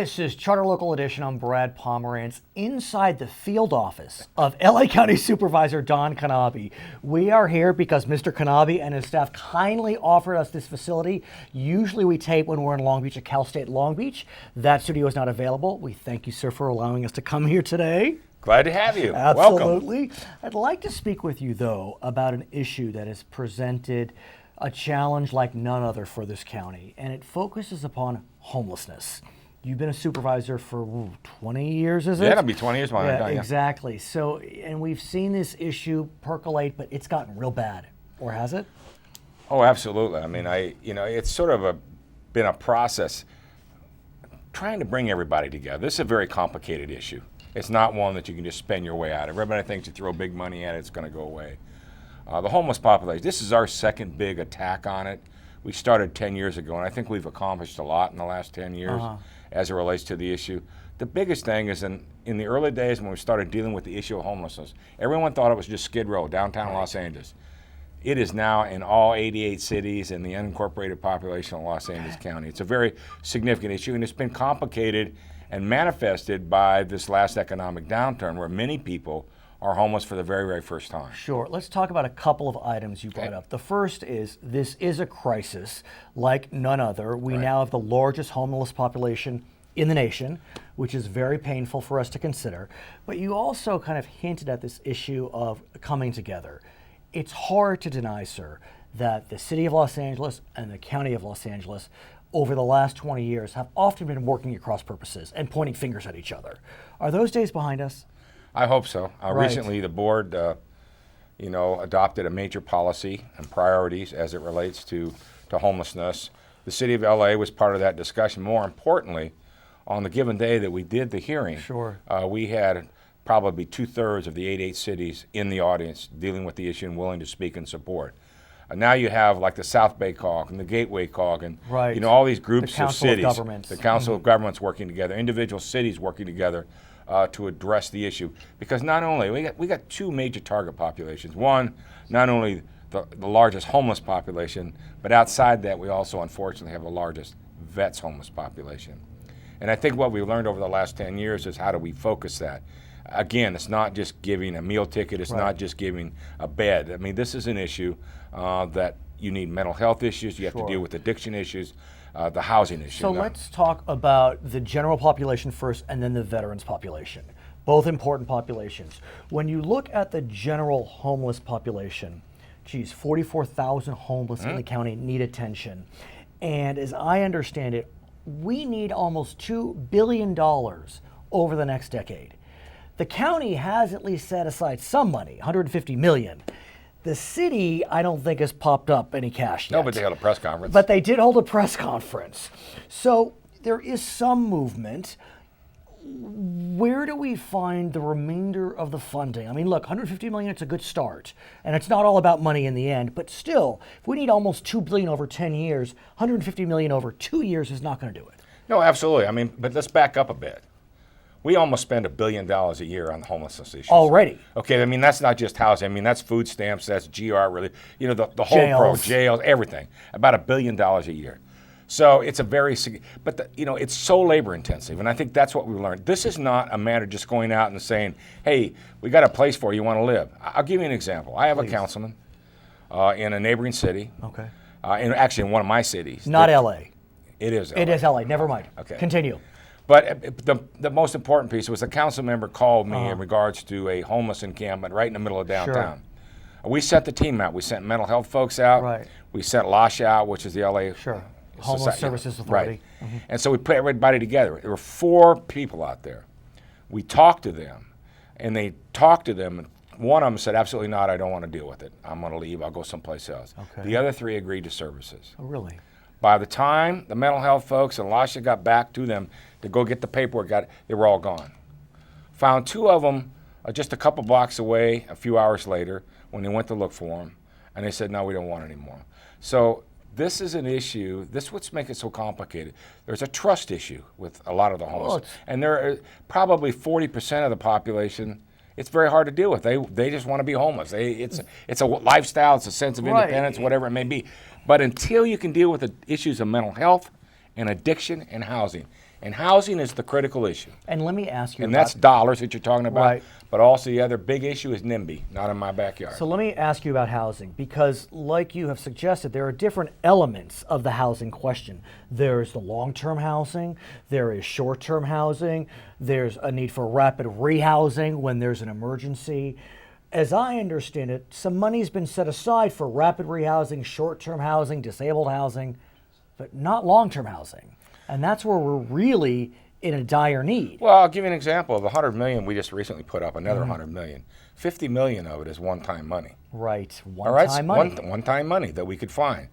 This is Charter Local Edition. I'm Brad Pomerance inside the field office of LA County Supervisor Don Knabe. We are here because Mr. Knabe and his staff kindly offered us this facility. Usually we tape when we're in Long Beach at Cal State Long Beach. That studio is not available. We thank you, sir, for allowing us to come here today. Glad to have you. Absolutely. Welcome. I'd like to speak with you, though, about an issue that has presented a challenge like none other for this county, and it focuses upon homelessness. You've been a supervisor for 20 years, is it? Yeah, it'll be 20 years by now. Yeah, exactly. So, and we've seen this issue percolate, but it's gotten real bad, or has it? Oh, absolutely. I mean, it's sort of been a process trying to bring everybody together. This is a very complicated issue. It's not one that you can just spend your way out of. Everybody thinks you throw big money at it, it's going to go away. The homeless population, this is our second big attack on it. We started 10 years ago, and I think we've accomplished a lot in the last 10 years as it relates to the issue. The biggest thing is in the early days when we started dealing with the issue of homelessness, everyone thought it was just Skid Row, downtown Los Angeles. It is now in all 88 cities and the unincorporated population of Los Angeles County. It's a very significant issue, and it's been complicated and manifested by this last economic downturn where many people are homeless for the very, very first time. Sure. Let's talk about a couple of items you brought up. The first is this is a crisis like none other. We now have the largest homeless population in the nation, which is very painful for us to consider. But you also kind of hinted at this issue of coming together. It's hard to deny, sir, that the city of Los Angeles and the county of Los Angeles over the last 20 years have often been working at cross purposes and pointing fingers at each other. Are those days behind us? I hope so. Recently, the board, adopted a major policy and priorities as it relates to homelessness. The city of LA was part of that discussion. More importantly, on the given day that we did the hearing, we had probably 2/3 of the 88 cities in the audience dealing with the issue and willing to speak in support. Now you have like the South Bay COG and the Gateway COG and all these groups of cities, the Council of Governments working together, individual cities working together to address the issue. Because not only, we got two major target populations. One, not only the largest homeless population, but outside that we also unfortunately have the largest vets homeless population. And I think what we've learned over the last 10 years is how do we focus that. Again, it's not just giving a meal ticket, it's not just giving a bed. I mean, this is an issue that you need mental health issues, you have to deal with addiction issues, the housing issue. So let's talk about the general population first and then the veterans population. Both important populations. When you look at the general homeless population, 44,000 homeless in the county need attention. And as I understand it, we need almost $2 billion over the next decade. The county has at least set aside some money, $150 million. The city, I don't think, has popped up any cash yet. No, but they held a press conference. But they did hold a press conference. So there is some movement. Where do we find the remainder of the funding? I mean, look, $150 million, it's a good start. And it's not all about money in the end. But still, if we need almost $2 billion over 10 years, $150 million over 2 years is not going to do it. No, absolutely. I mean, but let's back up a bit. We almost spend $1 billion a year on homelessness issues. Already. Okay, I mean, that's not just housing. I mean, that's food stamps, that's GR relief, the whole jails, everything. About $1 billion a year. So it's a very, but it's so labor intensive, and I think that's what we learned. This is not a matter of just going out and saying, hey, we got a place for you, you want to live. I'll give you an example. I have a councilman in a neighboring city. Okay. Actually in one of my cities. Not LA. It is LA. It is LA, never mind. Okay. Continue. But the most important piece was a council member called me in regards to a homeless encampment right in the middle of downtown. We sent the team out. We sent mental health folks out. We sent LASH out, which is the LA Homeless Services Authority. And so we put everybody together. There were 4 people out there. We talked to them, and they talked to them. And one of them said, absolutely not, I don't want to deal with it. I'm going to leave. I'll go someplace else. Okay. The other 3 agreed to services. Oh, really? By the time the mental health folks and LASHA got back to them to go get the paperwork, they were all gone. Found 2 of them just a couple blocks away a few hours later when they went to look for them, and they said, no, we don't want it anymore. So this is an issue, this is what's making it so complicated. There's a trust issue with a lot of the homeless, and there are probably 40% of the population it's very hard to deal with. They just want to be homeless. It's a lifestyle, it's a sense of independence, whatever it may be. But until you can deal with the issues of mental health and addiction and housing, And housing is the critical issue. And let me ask you And about, that's dollars that you're talking about. Right. But also the other big issue is NIMBY, not in my backyard. so let me ask you about housing, because like you have suggested, there are different elements of the housing question. There's the long-term housing, there is short-term housing, there's a need for rapid rehousing when there's an emergency. As I understand it, some money's been set aside for rapid rehousing, short-term housing, disabled housing, but not long-term housing. And that's where we're really in a dire need. Well, I'll give you an example of the $100 million we just recently put up, another $100 million. $50 million of it is one-time money. Right, All right, one-time money. One-time money that we could find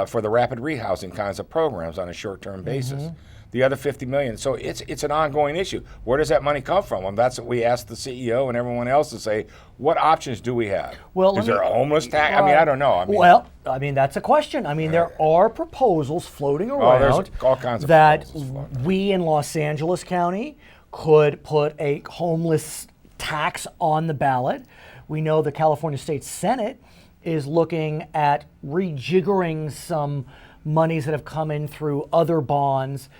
for the rapid rehousing kinds of programs on a short-term basis. The other $50 million. So it's an ongoing issue. Where does that money come from? And that's what we asked the CEO and everyone else to say. What options do we have? Well, is there a homeless tax? I mean, I don't know. I mean, well, I mean, that's a question. I mean, there are proposals floating around there's all kinds of that proposals floating. we in Los Angeles County could put a homeless tax on the ballot. We know the California State Senate is looking at rejiggering some monies that have come in through other bonds,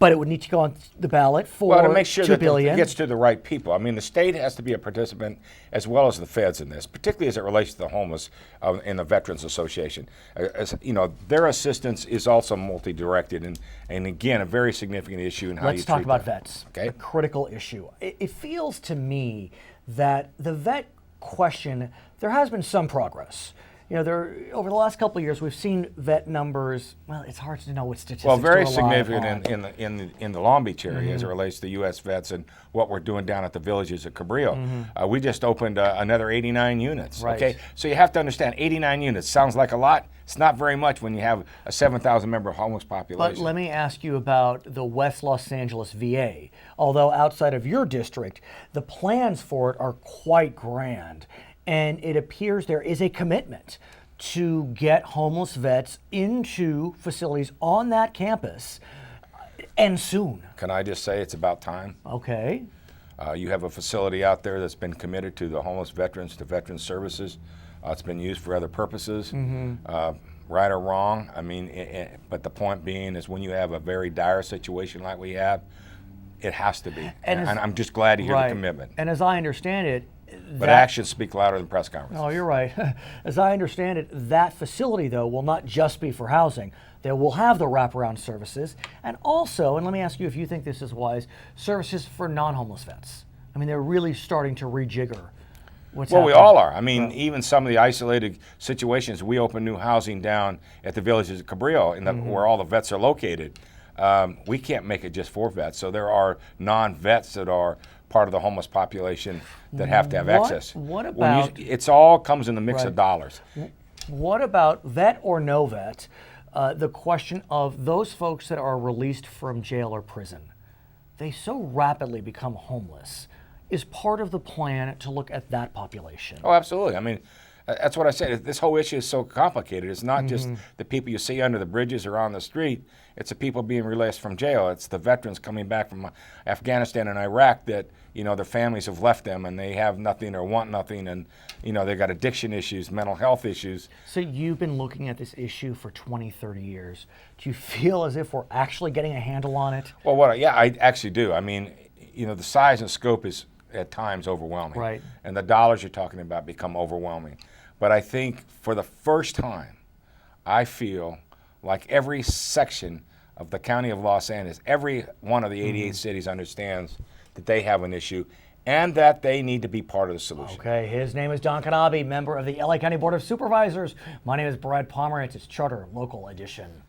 but it would need to go on the ballot for to make sure $2 that billion. it gets to the right people. I mean, the state has to be a participant as well as the feds in this, particularly as it relates to the homeless in the Veterans Association. As, you know, their assistance is also multi-directed, and again, a very significant issue in how Let's you talk treat about them. vets. Okay. A critical issue. It feels to me that the vet question, there has been some progress. You know, over the last couple of years, we've seen vet numbers. Well, it's hard to know what statistics. Well, very to rely significant upon. in the Long Beach area as it relates to U.S. vets and what we're doing down at the villages at Cabrillo. We just opened another 89 units. Right. Okay, so you have to understand, 89 units sounds like a lot. It's not very much when you have a 7,000 member homeless population. But let me ask you about the West Los Angeles VA. Although outside of your district, the plans for it are quite grand. And it appears there is a commitment to get homeless vets into facilities on that campus, and soon. Can I just say it's about time? Okay. You have a facility out there that's been committed to the homeless veterans, to veteran services. It's been used for other purposes, right or wrong. I mean, but the point being is when you have a very dire situation like we have, it has to be. And I'm just glad to hear the commitment. And as I understand it, But actions speak louder than press conferences. Oh, you're right. As I understand it, that facility, though, will not just be for housing. They will have the wraparound services, and also, and let me ask you if you think this is wise, services for non-homeless vets. I mean, they're really starting to rejigger what's happening. We all are. I mean, even some of the isolated situations, we open new housing down at the villages of Cabrillo, where all the vets are located. We can't make it just for vets, so there are non-vets that are part of the homeless population that have to have access. What about... It's all comes in the mix of dollars. What about vet or no vet, the question of those folks that are released from jail or prison? They so rapidly become homeless. Is part of the plan to look at that population? Oh, absolutely. I mean, that's what I said. This whole issue is so complicated. It's not just the people you see under the bridges or on the street. It's the people being released from jail. It's the veterans coming back from Afghanistan and Iraq that, you know, their families have left them and they have nothing or want nothing, and, you know, they've got addiction issues, mental health issues. So you've been looking at this issue for 20, 30 years. Do you feel as if we're actually getting a handle on it? Well, yeah, I actually do. I mean, you know, the size and scope is at times overwhelming. Right. And the dollars you're talking about become overwhelming. But I think for the first time, I feel like every section of the county of Los Angeles, every one of the 88 cities understands that they have an issue and that they need to be part of the solution. Okay, his name is Don Knabe, member of the LA County Board of Supervisors. My name is Brad Pomerance. It's Charter Local Edition.